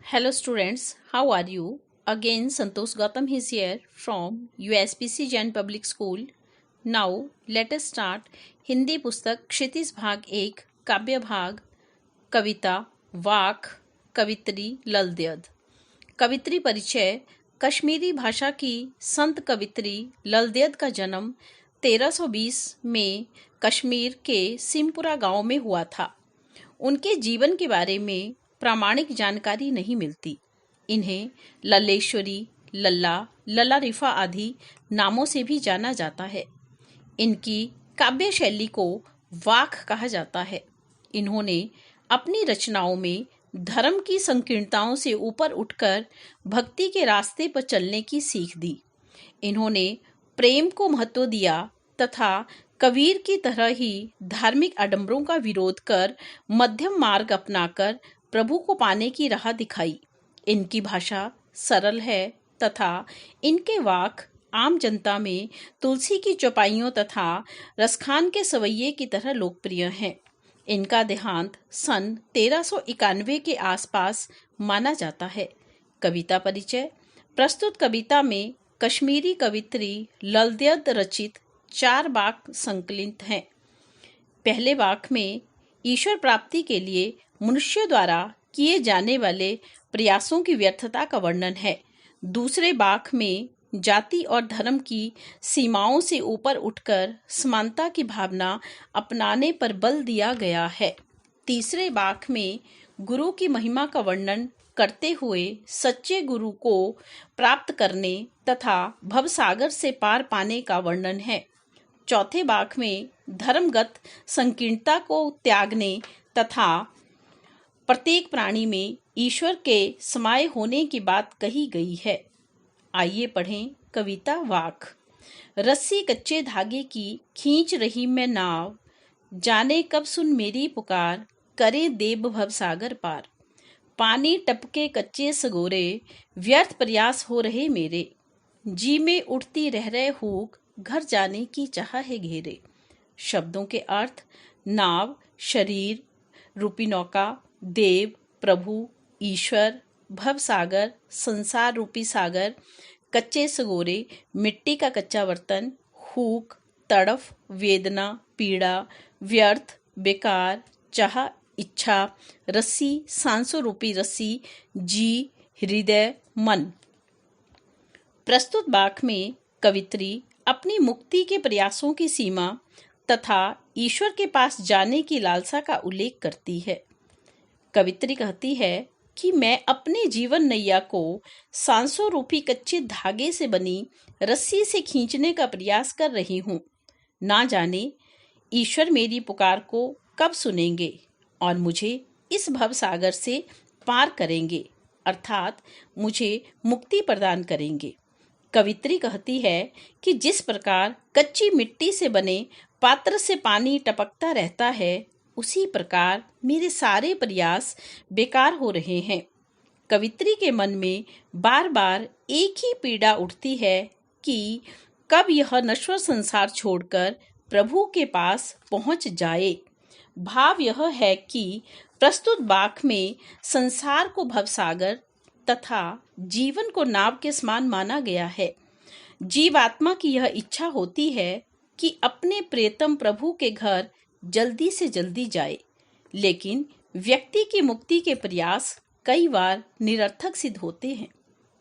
Hello students, how are you? Again Santosh Gautam is here from USPC Jain Public School. Now let us start Hindi पुस्तक क्षितिज भाग 1 काव्य भाग कविता वाक कवित्री ललदेद। कवित्री परिचय। कश्मीरी भाषा की संत कवित्री ललदेद का जन्म 1320 में कश्मीर के सिमपुरा गांव में हुआ था। उनके जीवन के बारे में प्रामाणिक जानकारी नहीं मिलती। इन्हें लल्लेश्वरी, लल्ला, लला रिफा आदि नामों से भी जाना जाता है। इनकी काव्य शैली को वाक कहा जाता है। इन्होंने अपनी रचनाओं में धर्म की संकीर्णताओं से ऊपर उठकर भक्ति के रास्ते पर चलने की सीख दी। इन्होंने प्रेम को महत्व दिया तथा कबीर की तरह ही धार्मिक आडंबरों का विरोध कर मध्यम मार्ग अपनाकर प्रभु को पाने की राह दिखाई। इनकी भाषा सरल है तथा इनके वाक आम जनता में तुलसी की चौपाइयों तथा रसखान के सवैये की तरह लोकप्रिय हैं। इनका देहांत सन 1391 के आसपास माना जाता है। कविता परिचय। प्रस्तुत कविता में कश्मीरी कवित्री ललदेद रचित 4 वाक संकलित हैं। पहले वाक में ईश्वर प्राप्ति के लिए मनुष्य द्वारा किए जाने वाले प्रयासों की व्यर्थता का वर्णन है। दूसरे वाक में जाति और धर्म की सीमाओं से ऊपर उठकर समानता की भावना अपनाने पर बल दिया गया है। तीसरे वाक में गुरु की महिमा का वर्णन करते हुए सच्चे गुरु को प्राप्त करने तथा भवसागर से पार पाने का वर्णन है। चौथे वाक में धर्मगत संकीर्णता को त्यागने तथा प्रत्येक प्राणी में ईश्वर के समाये होने की बात कही गई है। आइए पढ़ें कविता वाक। रस्सी कच्चे धागे की खींच रही मैं नाव, जाने कब सुन मेरी पुकार, करे देव भवसागर पार। पानी टपके कच्चे सगोरे, व्यर्थ प्रयास हो रहे मेरे, जी में उठती रह रहे हुक, घर जाने की चाह है घेरे। शब्दों के अर्थ। नाव शरीर रूपी नौका, देव प्रभु ईश्वर, भवसागर संसार रूपी सागर, कच्चे सगोरे मिट्टी का कच्चा बर्तन, हुक तड़फ वेदना पीड़ा, व्यर्थ बेकार, चाह इच्छा, रस्सी सांसों रूपी रस्सी, जी हृदय मन। प्रस्तुत वाक में कवित्री अपनी मुक्ति के प्रयासों की सीमा तथा ईश्वर के पास जाने की लालसा का उल्लेख करती है। कवित्री कहती है कि मैं अपने जीवन नैया को सांसों रूपी कच्चे धागे से बनी रस्सी से खींचने का प्रयास कर रही हूँ। ना जाने ईश्वर मेरी पुकार को कब सुनेंगे और मुझे इस भवसागर से पार करेंगे, अर्थात मुझे मुक्ति प्रदान करेंगे। कवित्री कहती है कि जिस प्रकार कच्ची मिट्टी से बने पात्र से पानी टपकता रहता है, उसी प्रकार मेरे सारे प्रयास बेकार हो रहे हैं। कवित्री के मन में बार बार एक ही पीड़ा उठती है कि कब यह नश्वर संसार छोड़कर प्रभु के पास पहुंच जाए। भाव यह है कि प्रस्तुत वाक में संसार को भवसागर तथा जीवन को नाव के समान माना गया है। जीवात्मा की यह इच्छा होती है कि अपने प्रियतम प्रभु के घर जल्दी से जल्दी जाए, लेकिन व्यक्ति की मुक्ति के प्रयास कई बार निरर्थक सिद्ध होते हैं।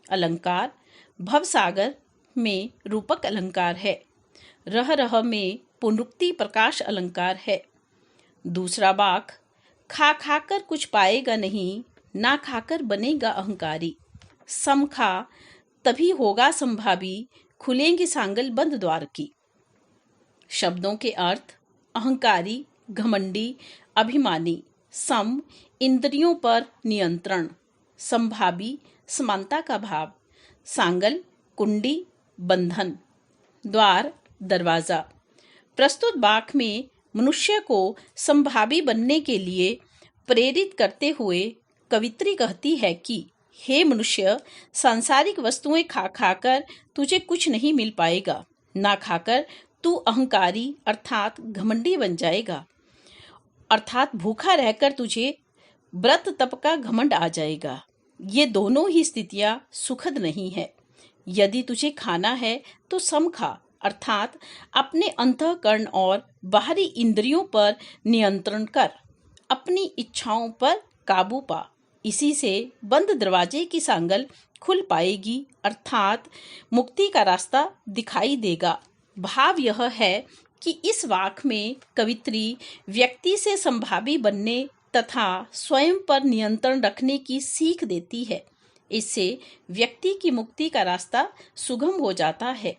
अलंकार। भवसागर में रूपक अलंकार है। रह रह में पुनरुक्ति प्रकाश अलंकार है। दूसरा वाक। खा खाकर कुछ पाएगा नहीं, ना खाकर बनेगा अहंकारी। सम खा तभी होगा संभावी, खुलेंगे सांगल बंद द्वार की। शब्दों के अर्थ। अहंकारी घमंडी अभिमानी, सम इंद्रियों पर नियंत्रण, संभावी समानता का भाव, सांगल कुंडी बंधन, द्वार दरवाजा। प्रस्तुत वाक में मनुष्य को संभावी बनने के लिए प्रेरित करते हुए कवित्री कहती है कि हे मनुष्य, सांसारिक वस्तुएं खा खाकर तुझे कुछ नहीं मिल पाएगा। ना खाकर तू अहंकारी अर्थात घमंडी बन जाएगा, अर्थात भूखा रहकर तुझे व्रत तप का घमंड आ जाएगा। ये दोनों ही स्थितियां सुखद नहीं है। यदि तुझे खाना है तो सम खा, अर्थात अपने अंतःकरण और बाहरी इंद्रियों पर नियंत्रण कर, अपनी इच्छाओं पर काबू पा। इसी से बंद दरवाजे की सांगल खुल पाएगी, अर्थात मुक्ति का रास्ता दिखाई देगा। भाव यह है कि इस वाक में कवित्री व्यक्ति से संभावी बनने तथा स्वयं पर नियंत्रण रखने की सीख देती है। इससे व्यक्ति की मुक्ति का रास्ता सुगम हो जाता है।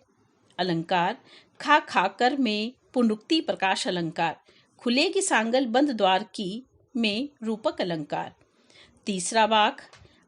अलंकार खा खाकर में पुनरुक्ति प्रकाश अलंकार, खुलेगी सांगल बंद द्वार की में रूपक अलंकार। तीसरा वाक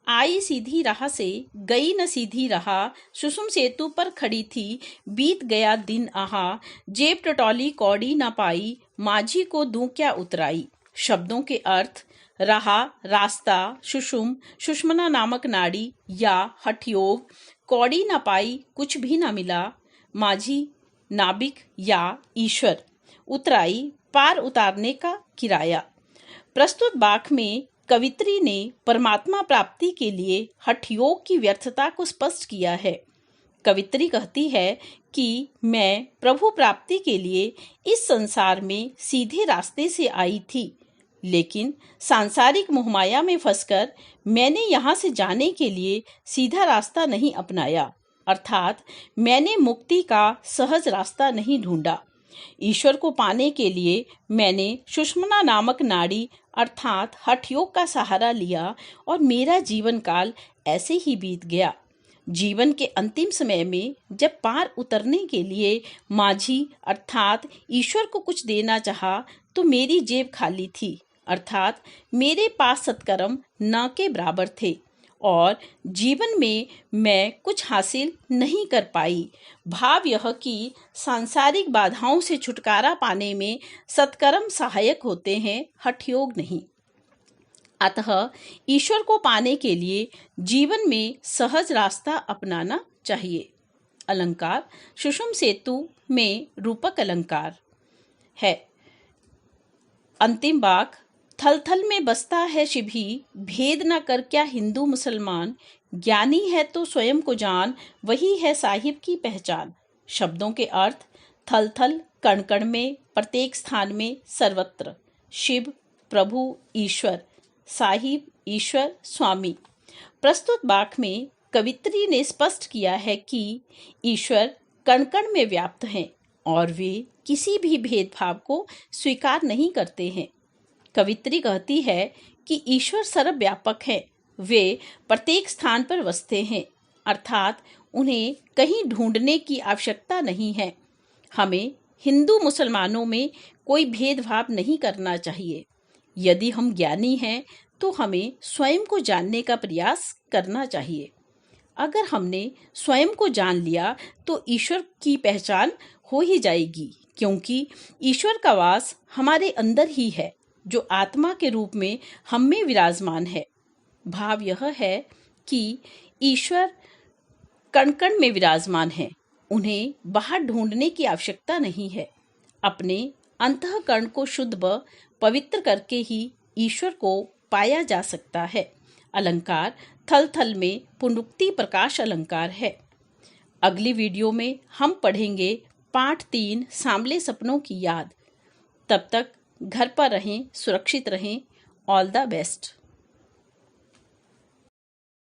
आई सीधी राह से गई न सीधी राह, सुषुम सेतु पर खड़ी थी बीत गया दिन आहा, जेब टटोली कौड़ी न पाई माझी को दूं क्या उतराई। शब्दों के अर्थ राह, रास्ता, सुषुम, सुषमना नामक नाड़ी या हठयोग, कौड़ी न पाई कुछ भी न मिला, माझी नाबिक या ईश्वर, उतराई पार उतारने का किराया। प्रस्तुत वाक में कवित्री ने परमात्मा प्राप्ति के लिए हठयोग की व्यर्थता को स्पष्ट किया है। कवित्री कहती है कि मैं प्रभु प्राप्ति के लिए इस संसार में सीधे रास्ते से आई थी, लेकिन सांसारिक मोहमाया में फंसकर मैंने यहाँ से जाने के लिए सीधा रास्ता नहीं अपनाया, अर्थात मैंने मुक्ति का सहज रास्ता नहीं ढूंढा। ईश्वर को पाने के लिए मैंने सुषमना नामक नाड़ी अर्थात हठयोग का सहारा लिया और मेरा जीवन काल ऐसे ही बीत गया। जीवन के अंतिम समय में जब पार उतरने के लिए माझी अर्थात ईश्वर को कुछ देना चाहा तो मेरी जेब खाली थी, अर्थात मेरे पास सत्कर्म न के बराबर थे और जीवन में मैं कुछ हासिल नहीं कर पाई। भाव यह कि सांसारिक बाधाओं से छुटकारा पाने में सत्कर्म सहायक होते हैं, हठयोग नहीं। अतः ईश्वर को पाने के लिए जीवन में सहज रास्ता अपनाना चाहिए। अलंकार सुषुम सेतु में रूपक अलंकार है। अंतिम वाक थल थल में बसता है शिभी, भेद न कर क्या हिंदू मुसलमान, ज्ञानी है तो स्वयं को जान, वही है साहिब की पहचान। शब्दों के अर्थ थल थल कण कण में, प्रत्येक स्थान में, सर्वत्र। शिव प्रभु ईश्वर, साहिब ईश्वर स्वामी। प्रस्तुत वाक में कवित्री ने स्पष्ट किया है कि ईश्वर कण कण में व्याप्त हैं और वे किसी भी भेदभाव को स्वीकार नहीं करते हैं। कवित्री कहती है कि ईश्वर सर्वव्यापक है, वे प्रत्येक स्थान पर बसते हैं, अर्थात उन्हें कहीं ढूंढने की आवश्यकता नहीं है। हमें हिंदू मुसलमानों में कोई भेदभाव नहीं करना चाहिए। यदि हम ज्ञानी हैं तो हमें स्वयं को जानने का प्रयास करना चाहिए। अगर हमने स्वयं को जान लिया तो ईश्वर की पहचान हो ही जाएगी, क्योंकि ईश्वर का वास हमारे अंदर ही है, जो आत्मा के रूप में हम में विराजमान है। भाव यह है कि ईश्वर कण कण में विराजमान है, उन्हें बाहर ढूंढने की आवश्यकता नहीं है। अपने अंतःकरण को शुद्ध व पवित्र करके ही ईश्वर को पाया जा सकता है। अलंकार थल थल में पुनरुक्ति प्रकाश अलंकार है। अगली वीडियो में हम पढ़ेंगे पाठ 3 सांवले सपनों की याद। तब तक घर पर रहें, सुरक्षित रहें। All the best.